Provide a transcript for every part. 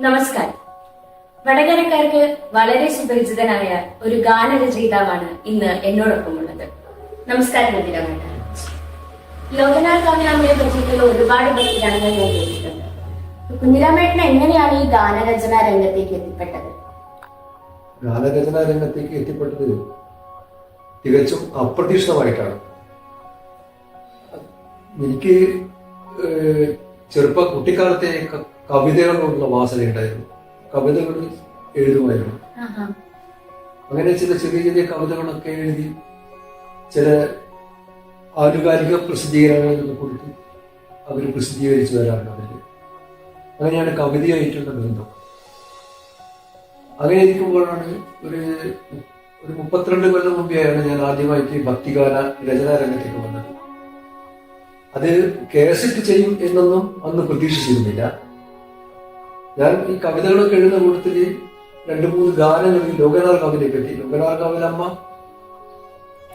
നമസ്കാരം. വടകരക്കാർക്ക് വളരെ സുപരിചിതനായ ഒരു ഗാനരചയിതാവാണ് ഇന്ന് എന്നോടൊപ്പമുള്ളത്. നമസ്കാരം കുഞ്ഞിരാമേട്ട. ലോകനാഥ കവിയാമ്മയെ പറ്റിയിട്ടുള്ള ഒരുപാട് ഭക്തിഗാനങ്ങൾ ഞാൻ കേട്ടിട്ടുണ്ട്. കുഞ്ഞിരാമേട്ടൻ എങ്ങനെയാണ് ഈ ഗാനരചനാ രംഗത്തേക്ക് എത്തിപ്പെട്ടത്? ഗാനരചനാ രംഗത്തേക്ക് എത്തിപ്പെട്ടത് തികച്ചും അപ്രതീക്ഷിതമായിട്ടാണ്. എനിക്ക് കുട്ടിക്കാലത്തെ കവിതകളോടുള്ള വാസനയുണ്ടായിരുന്നു. കവിതകൾ എഴുതുമായിരുന്നു. അങ്ങനെ ചില ചെറിയ ചെറിയ കവിതകളൊക്കെ എഴുതി ചില ആനുകാലിക പ്രസിദ്ധീകരണങ്ങളൊക്കെ കൊടുത്ത് അവർ പ്രസിദ്ധീകരിച്ചു വരാറുണ്ട്. അതിൽ അങ്ങനെയാണ് കവിതയായിട്ടുള്ള ബന്ധം. അങ്ങനെ ഇരിക്കുമ്പോഴാണ് ഒരു 32 കൊല്ലം മുമ്പെയാണ് ഞാൻ ആദ്യമായിട്ട് ഭക്തിഗാന രചനാ രംഗത്തേക്ക് വന്നത്. അത് കേസറ്റ് ചെയ്യും എന്നൊന്നും അന്ന് പ്രതീക്ഷിച്ചിരുന്നില്ല. ഞാൻ ഈ കവിതകളൊക്കെ എഴുതുന്ന കൂട്ടത്തിൽ 2-3 ഗാനങ്ങൾ ലോകനാഥ കവിനെ പറ്റി. ലോകനാഥ കവിൻ അമ്മ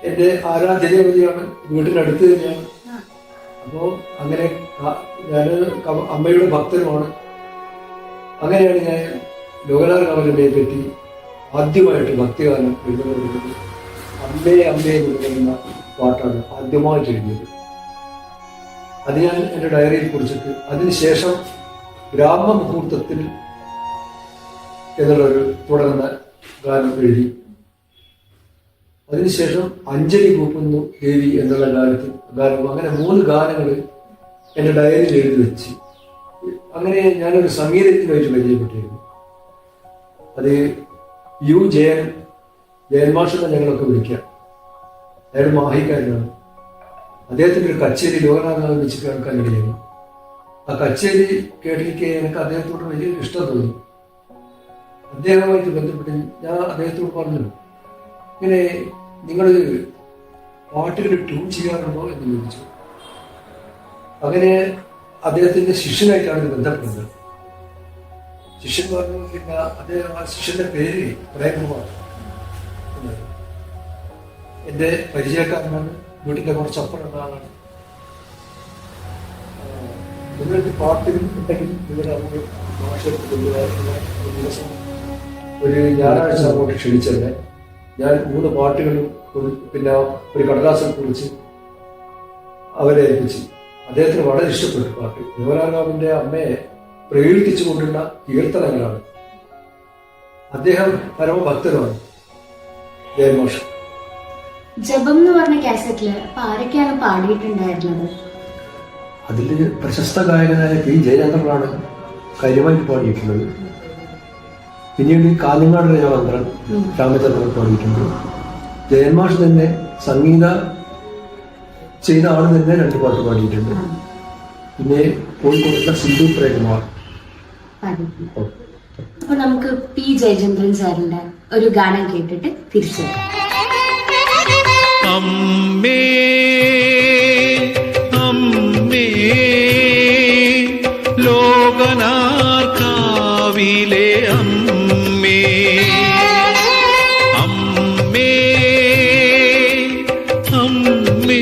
എന്റെ ആരാധ്യതയാണ്, വീട്ടിനടുത്ത് തന്നെയാണ്. അപ്പോ അങ്ങനെ ഞാൻ അമ്മയുടെ ഭക്തനുമാണ്. അങ്ങനെയാണ് ഞാൻ ലോകനാഥ കവിനെ പറ്റി ആദ്യമായിട്ട് ഭക്തിഗാനം എഴുതുന്നത്. അമ്മേ അമ്മേ എന്ന് പറയുന്ന പാട്ടാണ് ആദ്യമായിട്ട് എഴുതിയത്. അത് ഞാൻ എൻ്റെ ഡയറിയിൽ കുറിച്ചിട്ട് അതിനുശേഷം ബ്രാഹ്മമുഹൂർത്തത്തിൽ എന്നുള്ളൊരു തുടങ്ങുന്ന ഗാനം എഴുതി. അതിനുശേഷം അഞ്ജലി കൂപ്പുന്നു ദേവി എന്നുള്ള ഗാനം, അങ്ങനെ 3 ഗാനങ്ങൾ എൻ്റെ ഡയറിയിൽ എഴുതി വെച്ച് അങ്ങനെ ഞാനൊരു സംഗീതജ്ഞനായിട്ട് പരിചയപ്പെട്ടിരുന്നു. അത് ജയൻ മാഷെന്ന് ഞങ്ങളൊക്കെ വിളിക്കാം. അയാൾ മാഹിക്കാരനാണ്. അദ്ദേഹത്തിൻ്റെ ഒരു കച്ചേരി ലോകനാഥൻ വെച്ച് കേൾക്കാൻ ഇടയായി. ആ കച്ചേരി കേട്ടിരിക്കെ എനിക്ക് അദ്ദേഹത്തോട് വലിയ ഇഷ്ടം തോന്നി. അദ്ദേഹവുമായിട്ട് ബന്ധപ്പെട്ട് ഞാൻ അദ്ദേഹത്തോട് പറഞ്ഞു, ഇങ്ങനെ നിങ്ങൾ പാട്ടുകൾ ട്യൂൺ ചെയ്യാറുണ്ടോ എന്ന് ചോദിച്ചു. അങ്ങനെ അദ്ദേഹത്തിന്റെ ശിഷ്യനായിട്ടാണ് ബന്ധപ്പെടുന്നത്. ശിഷ്യൻ പറഞ്ഞു, പിന്നെ അദ്ദേഹം ആ ശിഷ്യന്റെ പേര് പ്രേംകുമാർ. എന്റെ പരിചയക്കാരനാണ്, വീട്ടിലെ കുറച്ചപ്പുറമുള്ള ആളാണ്. നിങ്ങൾക്ക് പാട്ടുകൾ ഉണ്ടെങ്കിൽ നിങ്ങളുടെ അങ്ങോട്ട് ഭാഷയെടുത്ത് കൊണ്ടുപോകാനുള്ള ഒരു ദിവസം ഒരു ഞായറാഴ്ച അങ്ങോട്ട് ക്ഷണിച്ചല്ലേ. ഞാൻ 3 പാട്ടുകളും പിന്നെ ഒരു കടലാസം കുറിച്ച് അവരെ ഏൽപ്പിച്ചു. അദ്ദേഹത്തിന് വളരെ ഇഷ്ടപ്പെട്ടു പാട്ട്. യുവരാഘവന്റെ അമ്മയെ പ്രകീർത്തിച്ചുകൊണ്ടുള്ള കീർത്തനങ്ങളാണ്. അദ്ദേഹം പരമഭക്തനാണ് ജയൻമാഷ്. ജപം എന്ന് പറഞ്ഞ കാസറ്റില് ആരൊക്കെയാണ് പാടിയിട്ടുണ്ടായിരുന്നത്? അതിൽ പ്രശസ്ത ഗായകനായ പി ജയചന്ദ്രനാണ് കാര്യമായിട്ട് പാടിയിട്ടുള്ളത്. പിന്നീട് കാലങ്ങാട് രാമചന്ദ്രൻ പാടിയിട്ടുണ്ട്. ജയന്മാഷ് തന്നെ സംഗീത ചെയ്ത ആൾ തന്നെ 2 പാട്ട് പാടിയിട്ടുണ്ട്. പിന്നെ കോഴിക്കോടുള്ള സിന്ധു പ്രേംകുമാർ. അപ്പൊ നമുക്ക് പി ജയചന്ദ്രൻ സാറിന്റെ ഒരു ഗാനം കേട്ടിട്ട് തിരിച്ചു വരാം. അമ്മേ അമ്മേ ലോകനാർക്കാവിലെ അമ്മേ, അമ്മേ അമ്മേ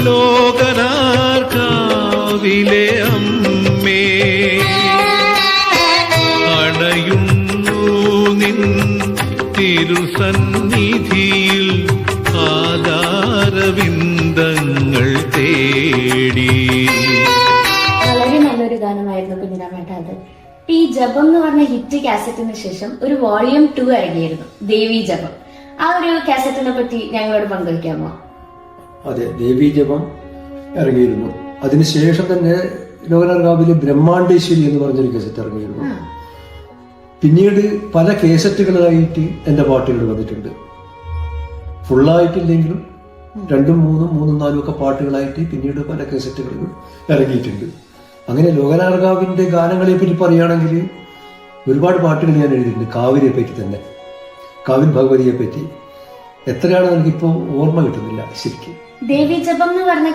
ലോകനാർക്കാവിലെ അമ്മേ, അണയുന്നു നിൻ തിരുസന്നിധിയിൽ ആധാരവിന്ദങ്ങൾ തേടി. വളരെ നല്ലൊരു ഗാനമായിരുന്നു കുഞ്ഞിരാമേട്ട. അത് ഈ ജപം എന്ന് പറഞ്ഞ ഹിറ്റ് കാസറ്റിന് ശേഷം ഒരു വോളിയം 2 ഇറങ്ങിയിരുന്നു, ദേവി ജപം. ആ ഒരു കാസറ്റിനെ പറ്റി ഞങ്ങളോട് പങ്കുവയ്ക്കാമോ? അതെ, ദേവി ജപം ഇറങ്ങിയിരുന്നു. അതിനുശേഷം തന്നെ ലോകനാഥ ബ്രഹ്മാണ്ടേശ്വരി എന്ന് പറഞ്ഞൊരു കാസറ്റ് ഇറങ്ങിയിരുന്നു. പിന്നീട് പല കേസറ്റുകളായിട്ട് എൻ്റെ പാട്ടുകൾ വന്നിട്ടുണ്ട്. ഫുള്ളായിട്ടില്ലെങ്കിലും 2, 3, 4 ഒക്കെ പാട്ടുകളായിട്ട് പിന്നീട് പല കേസറ്റുകളിലും ഇറങ്ങിയിട്ടുണ്ട്. അങ്ങനെ ലോകനാഥ ഗാനങ്ങളെ പറ്റി പറയുകയാണെങ്കിൽ ഒരുപാട് പാട്ടുകൾ ഞാൻ എഴുതിയിട്ടുണ്ട്. കാവിനെ പറ്റി തന്നെ, കാവിൻ ഭഗവതിയെ പറ്റി എത്രയാണെന്ന് എനിക്കിപ്പോൾ ഓർമ്മ കിട്ടുന്നില്ല ശരിക്കും. ദേവി ജപം എന്ന് പറഞ്ഞ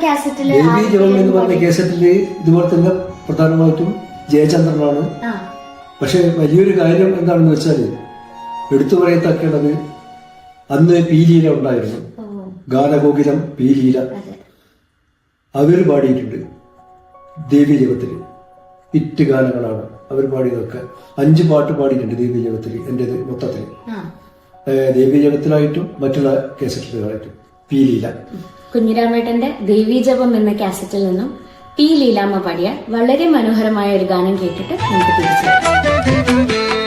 കാസറ്റില് ഇതുപോലെ തന്നെ പ്രധാനമായിട്ടും ജയചന്ദ്രനാണ്. പക്ഷെ വലിയൊരു കാര്യം എന്താണെന്ന് വെച്ചാൽ എടുത്തു പറയത്തക്കേണ്ടത്, അന്ന് പീലീല ഉണ്ടായിരുന്നു, ഗാനഗോകുലം പീലീല. അവർ പാടിയിട്ടുണ്ട് ദേവി ജപത്തിൽ. ഹിറ്റ് ഗാനങ്ങളാണ് അവർ പാടിയതൊക്കെ. 5 പാട്ട് പാടിയിട്ടുണ്ട് ദേവീജപത്തിൽ, എൻ്റെ മൊത്തത്തിൽ. ആ. ദേവീജപത്തിലായിട്ടും മറ്റുള്ള കാസറ്റുകളായിട്ടും. പി ലീല. കുഞ്ഞിരാമേട്ടന്റെ ദേവീജപം എന്ന കാസറ്റിൽ നിന്നും പി ലീലാമ്മ പാടിയ വളരെ മനോഹരമായ ഒരു ഗാനം കേട്ടിട്ട് നമുക്ക് തിരിച്ചു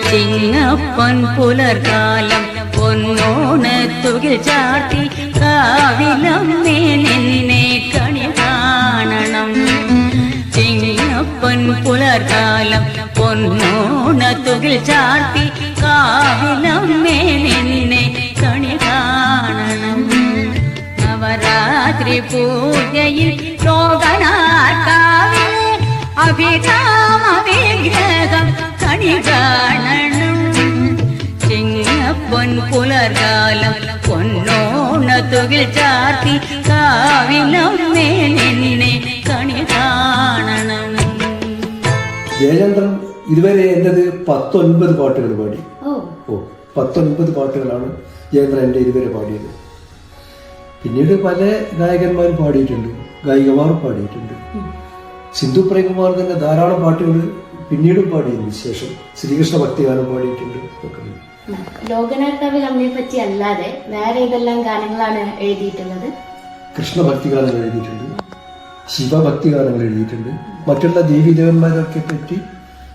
ചിങ്ങപ്പൊൻ പുലർകാലം പൊന്നോണത്തുകിൽ ചാർത്തി കാവിലമ്മേ നിന്നെ കണി കാണണം. ചിങ്ങപ്പൊൻ പുലർകാലം പൊന്നോണത്തുകിൽ ചാർത്തി കാവിലമ്മേ നിന്നെ കണി കാണണം. നവരാത്രി പൂജയിൽ ലോകനാർക്കാവിലെ അഭിരാമ വിഗ്രഹം കണി കാണണം. ചിങ്ങപ്പൊൻ പുലർകാലം പൊന്നോണത്തുകിൽ ചാർത്തി കാവിലമ്മേ നിന്നെ കണി കാണണം. ജയചന്ദ്രൻ ഇതുവരെ എൻ്റെത് 19 പാട്ടുകൾ പാടി. ഓ 19 പാട്ടുകളാണ് ജയചന്ദ്രൻ എൻ്റെ ഇതുവരെ പാടിയത്. പിന്നീട് പല ഗായകന്മാരും പാടിയിട്ടുണ്ട്, ഗായികമാരും പാടിയിട്ടുണ്ട്. സിന്ധു പ്രേംകുമാർ തന്നെ ധാരാളം പാട്ടുകൾ പിന്നീടും പാടിയതിനു ശേഷം ശ്രീകൃഷ്ണ ഭക്തിഗാനം പാടിയിട്ടുണ്ട്. ലോകനാർക്കാവിൽ അമ്മയെ പറ്റി അല്ലാതെ വേറെ ഏതെല്ലാം ഗാനങ്ങളാണ് എഴുതിയിട്ടുള്ളത്? കൃഷ്ണ ഭക്തിഗാനങ്ങൾ എഴുതിയിട്ടുണ്ട്, ശിവഭക്തിഗാനങ്ങൾ എഴുതിയിട്ടുണ്ട്, മറ്റുള്ള ദേവീദേവന്മാരൊക്കെ പറ്റി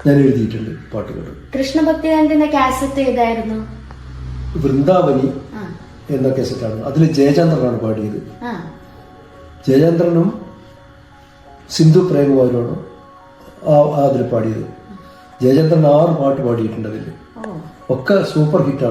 ഞാൻ എഴുതിയിട്ടുണ്ട് പാട്ടുകൾ. കൃഷ്ണഭക്തി ഗാനത്തിന്റെ കാസറ്റ് ഏതായിരുന്നു? വൃന്ദാവനി ആ. എന്ന കാസറ്റാണ്. അതിൽ ജയചന്ദ്രനാണ് പാടിയത്. ആ. ജയചന്ദ്രനും സിന്ധു പ്രേംകുമാരുമാണ് അതിൽ പാടിയത്. ജയചന്ദ്രൻ 6 പാട്ട് പാടിയിട്ടുണ്ട് അതിൽ. ഓ. ഒക്കെ സൂപ്പർ ഹിറ്റാണ്.